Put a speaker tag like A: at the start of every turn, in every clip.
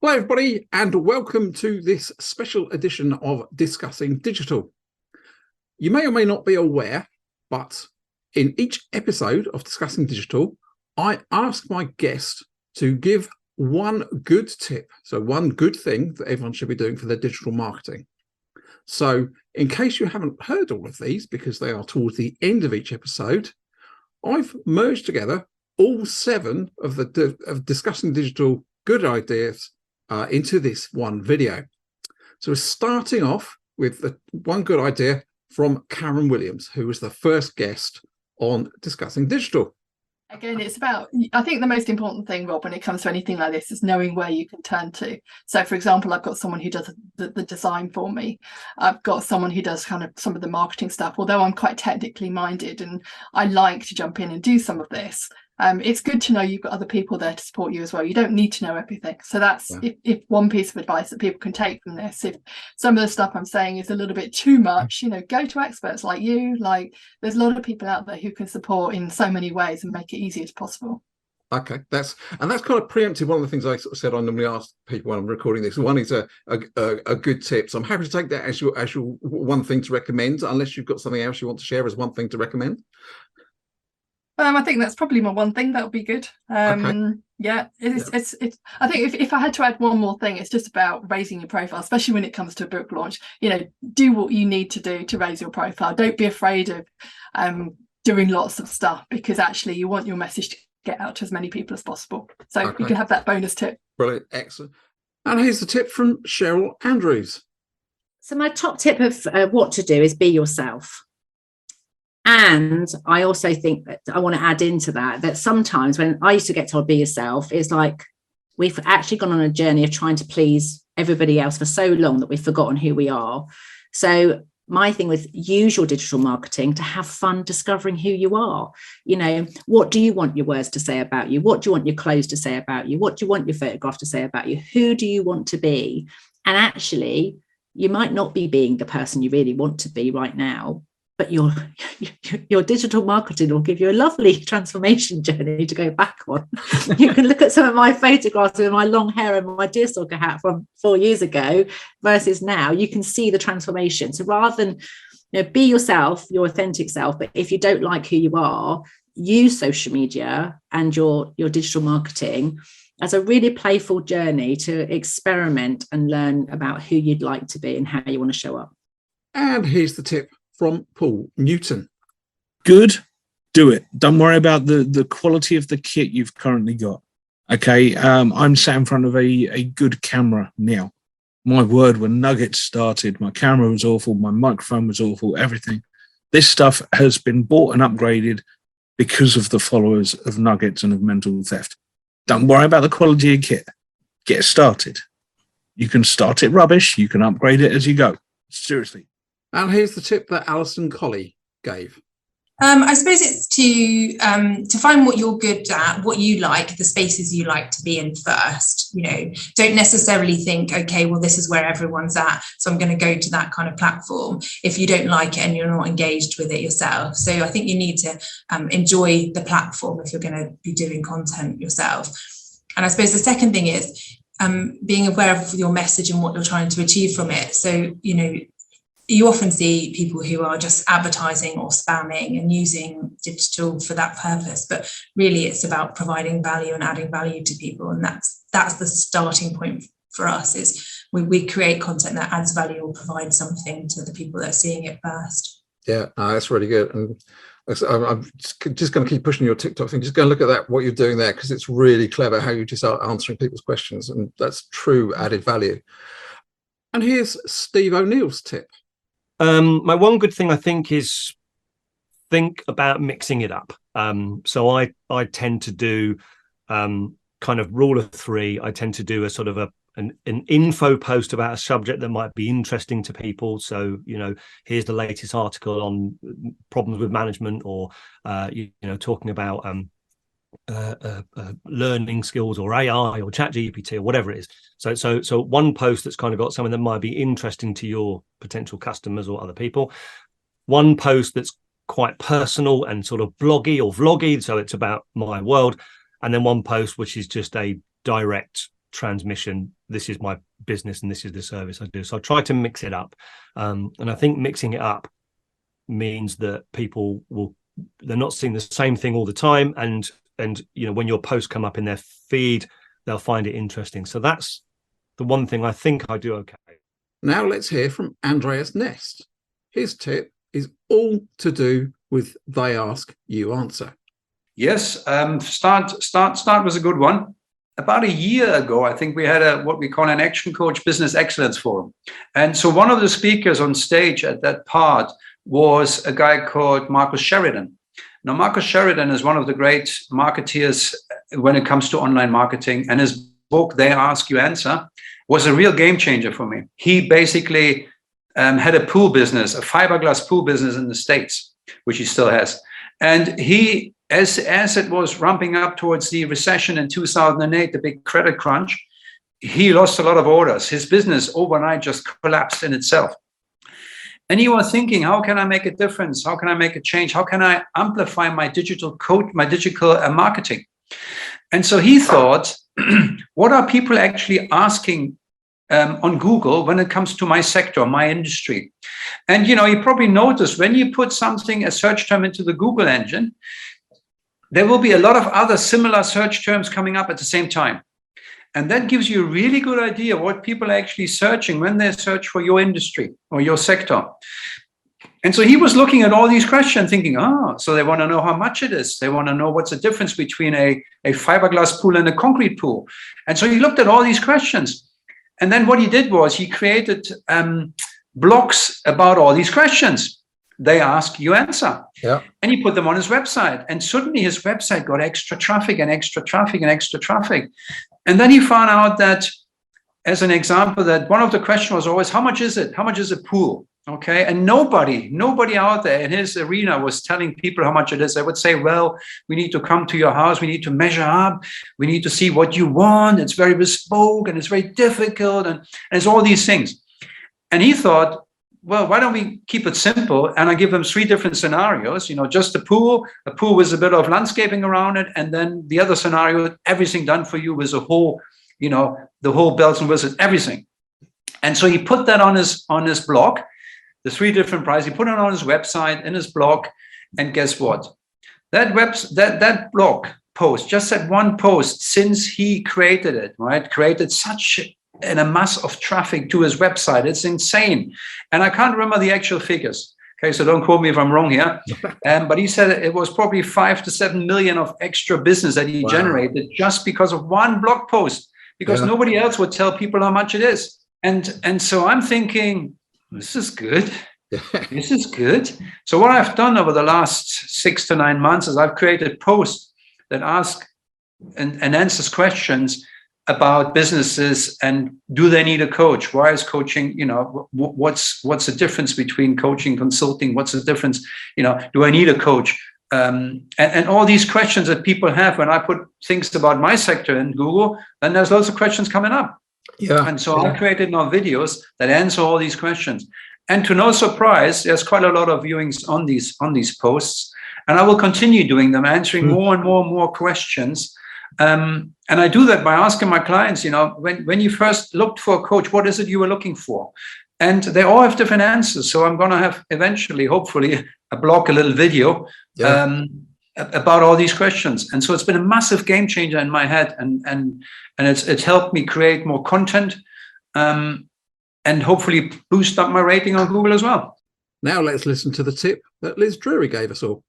A: Hello, everybody, and welcome to this special edition of Discussing Digital. You may or may not be aware, but in each episode of Discussing Digital, I ask my guest to give one good tip, so one good thing that everyone should be doing for their digital marketing. So in case you haven't heard all of these, because they are towards the end of each episode, I've merged together all 7 of the Discussing Digital good ideas into this one video. So we're starting off with the one good idea from Karen Williams, who was the first guest on Discussing Digital.
B: Again, it's about, I think the most important thing, Rob, when it comes to anything like this is knowing where you can turn to. So, for example, I've got someone who does the design for me. I've got someone who does kind of some of the marketing stuff, although I'm quite technically minded and I like to jump in and do some of this. It's good to know you've got other people there to support you as well. You don't need to know everything. So that's if one piece of advice that people can take from this. If some of the stuff I'm saying is a little bit too much, go to experts like you. Like, there's a lot of people out there who can support in so many ways and make it easy as possible.
A: Okay, that's kind of preempted one of the things I sort of said I normally ask people when I'm recording this. One is a good tip. So I'm happy to take that as your one thing to recommend, unless you've got something else you want to share as one thing to recommend.
B: I think that's probably my one thing. That would be good.
A: Okay.
B: Yeah, it's I think if I had to add one more thing, it's just about raising your profile, especially when it comes to a book launch. Do what you need to do to raise your profile. Don't be afraid of doing lots of stuff, because actually you want your message to get out to as many people as possible. So you can have that bonus tip.
A: Brilliant, excellent. And here's the tip from Cheryl Andrews.
C: So my top tip of what to do is be yourself. And I also think that I want to add into that sometimes when I used to get told be yourself, it's like we've actually gone on a journey of trying to please everybody else for so long that we've forgotten who we are. So my thing with use your digital marketing to have fun discovering who you are. What do you want your words to say about you? What do you want your clothes to say about you? What do you want your photograph to say about you? Who do you want to be? And actually, you might not be being the person you really want to be right now, but your digital marketing will give you a lovely transformation journey to go back on. You can look at some of my photographs with my long hair and my deerstalker hat from 4 years ago versus now. You can see the transformation. So rather than be yourself, your authentic self, but if you don't like who you are, use social media and your digital marketing as a really playful journey to experiment and learn about who you'd like to be and how you want to show up.
A: And here's the tip from Paul Newton.
D: Good, do it. Don't worry about the quality of the kit you've currently got. Okay, I'm sat in front of a good camera now. My word, when Nuggets started, my camera was awful, my microphone was awful, everything. This stuff has been bought and upgraded because of the followers of Nuggets and of Mental Theft. Don't worry about the quality of kit. Get started. You can start it rubbish, you can upgrade it as you go. Seriously.
A: And here's the tip that Alison Colley gave.
E: I suppose it's to find what you're good at, what you like, the spaces you like to be in first. Don't necessarily think, okay, well, this is where everyone's at, so I'm going to go to that kind of platform if you don't like it and you're not engaged with it yourself. So I think you need to enjoy the platform if you're going to be doing content yourself. And I suppose the second thing is being aware of your message and what you're trying to achieve from it. So, you often see people who are just advertising or spamming and using digital for that purpose, but really it's about providing value and adding value to people. And that's the starting point for us, is we create content that adds value or provides something to the people that are seeing it first.
A: Yeah, that's really good. And I'm just going to keep pushing your TikTok thing. Just go and look at that, what you're doing there, because it's really clever how you just are answering people's questions, and that's true added value. And here's Steve O'Neill's tip.
F: My one good thing, I think, is think about mixing it up. So I tend to do kind of rule of 3. I tend to do a sort of an info post about a subject that might be interesting to people. So, here's the latest article on problems with management, or, talking about learning skills or AI or ChatGPT or whatever it is. So one post that's kind of got something that might be interesting to your potential customers or other people. One post that's quite personal and sort of bloggy or vloggy, so it's about my world. And then one post which is just a direct transmission this is my business and this is the service I do. So I try to mix it up. And I think mixing it up means that people they're not seeing the same thing all the time. And when your posts come up in their feed, they'll find it interesting. So that's the one thing I think I do okay.
A: Now let's hear from Andreas Nest. His tip is all to do with they ask, you answer.
G: Yes, start was a good one. About a year ago, I think we had what we call an Action Coach Business Excellence Forum. And so one of the speakers on stage at that part was a guy called Marcus Sheridan. Now, Marcus Sheridan is one of the great marketeers when it comes to online marketing, and his book, They Ask, You Answer, was a real game changer for me. He basically had a pool business, a fiberglass pool business in the States, which he still has. And he, as it was ramping up towards the recession in 2008, the big credit crunch, he lost a lot of orders. His business overnight just collapsed in itself. And he was thinking, how can I make a difference? How can I make a change? How can I amplify my digital marketing? And so he thought, what are people actually asking on Google when it comes to my sector, my industry? And, you probably noticed when you put a search term into the Google engine, there will be a lot of other similar search terms coming up at the same time. And that gives you a really good idea what people are actually searching when they search for your industry or your sector. And so he was looking at all these questions thinking, so they want to know how much it is. They want to know what's the difference between a fiberglass pool and a concrete pool. And so he looked at all these questions. And then what he did was he created blogs about all these questions. They ask, you answer.
A: Yeah.
G: And he put them on his website. And suddenly his website got extra traffic and extra traffic and extra traffic. And then he found out that, as an example, that one of the questions was always, how much is it? How much is a pool? Okay. And nobody out there in his arena was telling people how much it is. They would say, well, we need to come to your house. We need to measure up. We need to see what you want. It's very bespoke and it's very difficult. And it's all these things. And he thought, well, why don't we keep it simple? And I give them 3 different scenarios, just a pool with a bit of landscaping around it. And then the other scenario, everything done for you with the whole bells and whistles, everything. And so he put that on his blog, the 3 different prices. He put it on his website, in his blog. And guess what? That blog post, just that one post, since he created it, right, created such a mass of traffic to his website. It's insane. And I can't remember the actual figures. Okay, so don't quote me if I'm wrong here. But he said it was probably 5 to 7 million of extra business that he generated just because of one blog post, because nobody else would tell people how much it is. And so I'm thinking, this is good. This is good. So what I've done over the last 6 to 9 months is I've created posts that ask and answers questions about businesses and do they need a coach? Why is coaching, what's the difference between coaching, consulting? What's the difference? Do I need a coach? And all these questions that people have when I put things about my sector in Google, then there's lots of questions coming up.
A: Yeah.
G: And so I created now videos that answer all these questions. And to no surprise, there's quite a lot of viewings on these posts. And I will continue doing them, answering more and more questions. And I do that by asking my clients, when you first looked for a coach, what is it you were looking for? And they all have different answers. So I'm going to have eventually, hopefully, a little video about all these questions. And so it's been a massive game changer in my head. And it's helped me create more content and hopefully boost up my rating on Google as well.
A: Now let's listen to the tip that Liz Drury gave us all.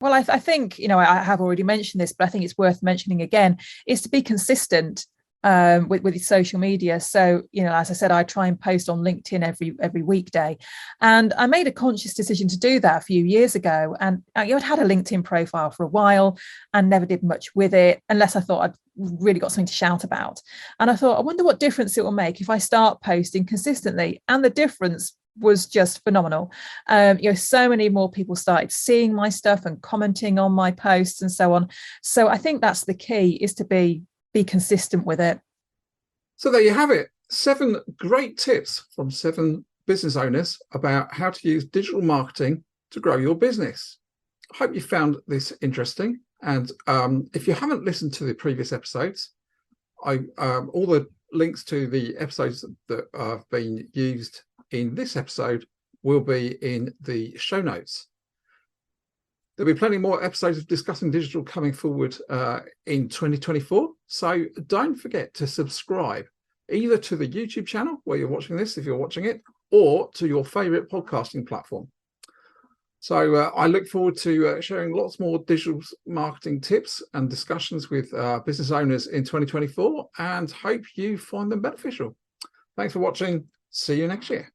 H: Well, I think, I have already mentioned this, but I think it's worth mentioning again, is to be consistent with social media. So, as I said, I try and post on LinkedIn every weekday. And I made a conscious decision to do that a few years ago. And I'd had a LinkedIn profile for a while and never did much with it unless I thought I'd really got something to shout about. And I thought, I wonder what difference it will make if I start posting consistently. And the difference was just phenomenal. So many more people started seeing my stuff and commenting on my posts and so on. So I think that's the key, is to be consistent with it.
A: So there you have it. 7 great tips from 7 business owners about how to use digital marketing to grow your business. I hope you found this interesting. And if you haven't listened to the previous episodes, all the links to the episodes that have been used in this episode will be in the show notes. There'll be plenty more episodes of Discussing Digital coming forward in 2024. So don't forget to subscribe either to the YouTube channel where you're watching this, if you're watching it, or to your favorite podcasting platform. So I look forward to sharing lots more digital marketing tips and discussions with business owners in 2024, and hope you find them beneficial. Thanks for watching. See you next year.